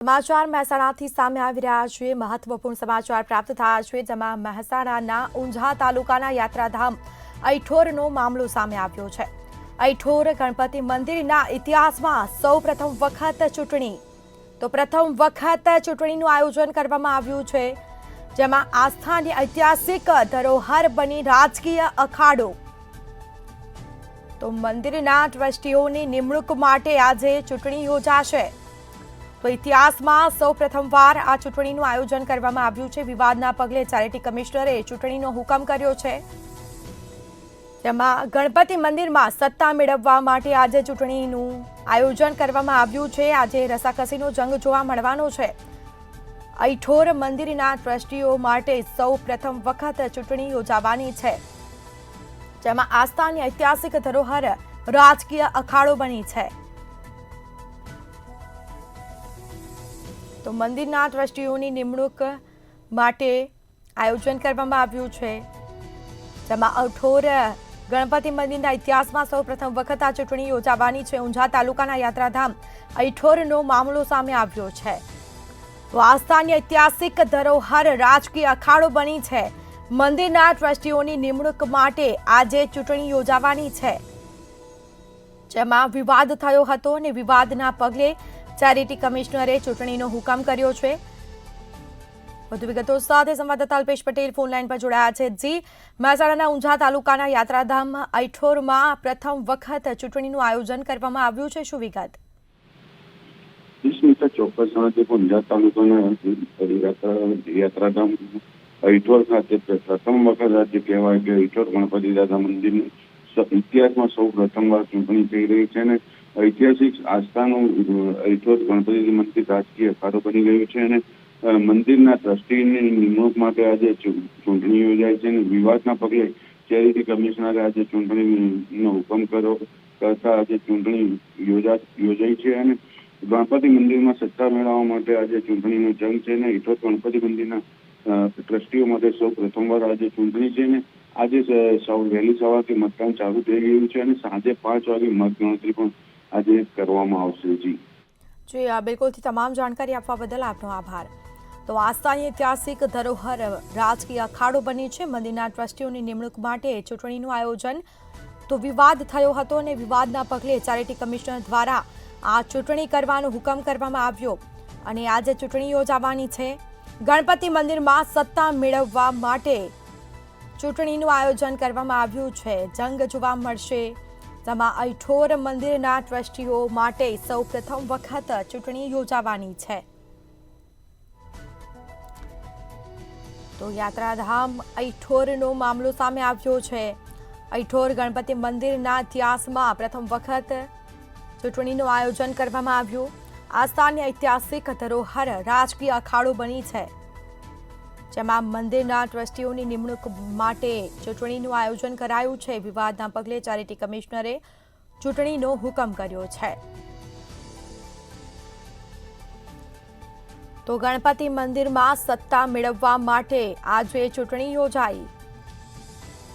સમાચાર મહેસાણાથી સામે આવી રહ્યા છે। મહત્વપૂર્ણ સમાચાર પ્રાપ્ત થયા છે, જેમાં મહેસાણાના ઊંઝા તાલુકાના યાત્રાધામ અઈઠોરનો મામલો સામે આવ્યો છે। અઈઠોર ગણપતિ મંદિરના ઇતિહાસમાં સૌપ્રથમ વખત ચૂંટણી પ્રથમ વખત ચૂંટણીનું આયોજન કરવામાં આવ્યું છે, જેમાં આસ્થાની ઐતિહાસિક ધરોહર બની રાજકીય અખાડો। તો મંદિરના ટ્રસ્ટીઓની નિમણૂક માટે આજે ચૂંટણી યોજાશે। તો ઇતિહાસમાં સૌ પ્રથમવાર આ ચૂંટણીનું આયોજન કરવામાં આવ્યું છે। વિવાદના પગલે ચેરિટી કમિશનરે ચૂંટણીનો હુકમ કર્યો છે, જેમાં ગણપતિ મંદિરમાં સત્તા મેળવવા માટે આજે ચૂંટણીનું આયોજન કરવામાં આવ્યું છે। આજે રસાકસીનો જંગ જોવા મળવાનો છે। અઈઠોર મંદિરના ટ્રસ્ટીઓ માટે સૌ પ્રથમ વખત ચૂંટણી યોજાવાની છે, જેમાં આસ્થાની ઐતિહાસિક ધરોહર રાજકીય અખાડો બની છે। તો મંદિરના ટ્રસ્ટીઓની નિમણૂક માટે આયોજન કરવામાં આવ્યું છે, જેમાં અઈઠોર ગણપતિ મંદિરના ઇતિહાસમાં સૌ પ્રથમ વખત આ ચૂંટણી યોજાવાની છે। ઊંઝા તાલુકાના યાત્રાધામ અઈઠોરનો મામલો સામે આવ્યો છે। તો આસ્થાની ઐતિહાસિક ધરોહર રાજકીય અખાડો બની છે। મંદિરના ટ્રસ્ટીઓની નિમણૂક માટે આજે ચૂંટણી યોજાવાની છે, જેમાં વિવાદ થયો હતો અને વિવાદના પગલે ચેરિટી કમિશનરે ચૂંટણીનો હુકમ કર્યો છે। વધુ વિગતો સાથે સંવાદદાતા અલ્પેશ પટેલ ફોનલાઈન પર જોડાયા છે। જી, મહેસાણાના ઊંઝા તાલુકાના યાત્રાધામ અઈઠોરમાં પ્રથમ વખત ચૂંટણીનું આયોજન કરવામાં આવ્યું છે, શું વિગત? ચોક્કસ ઊંઝા તાલુકાના યાત્રાધામ અઈઠોર ખાતે પ્રથમ વખત આજે કહેવાય કે અઈઠોર ગણપતિ દાદા મંદિરની ઇતિહાસમાં સૌ પ્રથમવાર ચૂંટણી થઈ રહી છે અને ઐતિહાસિક આસ્થાનું અઈઠોર ગણપતિ મંદિર રાજકીય અખાડો બની ગયું છે અને મંદિરના ટ્રસ્ટીની નિમણૂક માટે આજે ચૂંટણી યોજાય છે અને વિવાદના પગલે ચેરિટી કમિશનરે આજે ચૂંટણીનો હુકમ કરતા આજે ચૂંટણી યોજાઈ છે અને ગણપતિ મંદિરમાં સત્તા મેળવવા માટે આજે ચૂંટણીનો જંગ છે અને અઈઠોર ગણપતિ મંદિરના ટ્રસ્ટીઓ માટે સૌ પ્રથમવાર આજે ચૂંટણી છે ને આજે વહેલી સવારથી મતદાન ચાલુ થઈ ગયું છે અને સાંજે 5 વાગે મતગણતરી પણ આજે કરવામાં આવશે। જી, બિલકુલથી તમામ જાણકારી આપવા બદલ આપનો આભાર। તો આસ્થાની ઐતિહાસિક ધરોહર રાજકીય અખાડો બની છે। મંદિરના ટ્રસ્ટીઓની નિમણૂક માટે ચૂંટણીનું આયોજન તો વિવાદ થયો હતો અને વિવાદના પગલે ચેરિટી કમિશનર દ્વારા આ ચૂંટણી કરવાનો હુકમ કરવામાં આવ્યો અને આજે ચૂંટણી યોજાવાની છે। ગણપતિ મંદિરમાં સત્તા મેળવવા માટે ચૂંટણીનું આયોજન કરવામાં આવ્યું છે। જંગ જોવા મળશે, જેમાં અઈઠોર મંદિરના ટ્રસ્ટીઓ માટે સૌ પ્રથમ વખત ચૂંટણી યોજાવાની છે। તો યાત્રાધામ અઈઠોરનો મામલો સામે આવ્યો છે। અઈઠોર ગણપતિ મંદિરના ઇતિહાસમાં પ્રથમ વખત ચૂંટણીનું આયોજન કરવામાં આવ્યું। આસ્થાની ઐતિહાસિક ધરોહર રાજકીય અખાડો બની છે, જેમાં મંદિરના ટ્રસ્ટીઓની નિમણૂક માટે ચૂંટણીનું આયોજન કરાયું છે। વિવાદના પગલે ચેરિટી કમિશનરે ચૂંટણીનો હુકમ કર્યો છે। તો ગણપતિ મંદિરમાં સત્તા મેળવવા માટે આજે ચૂંટણી યોજાઈ।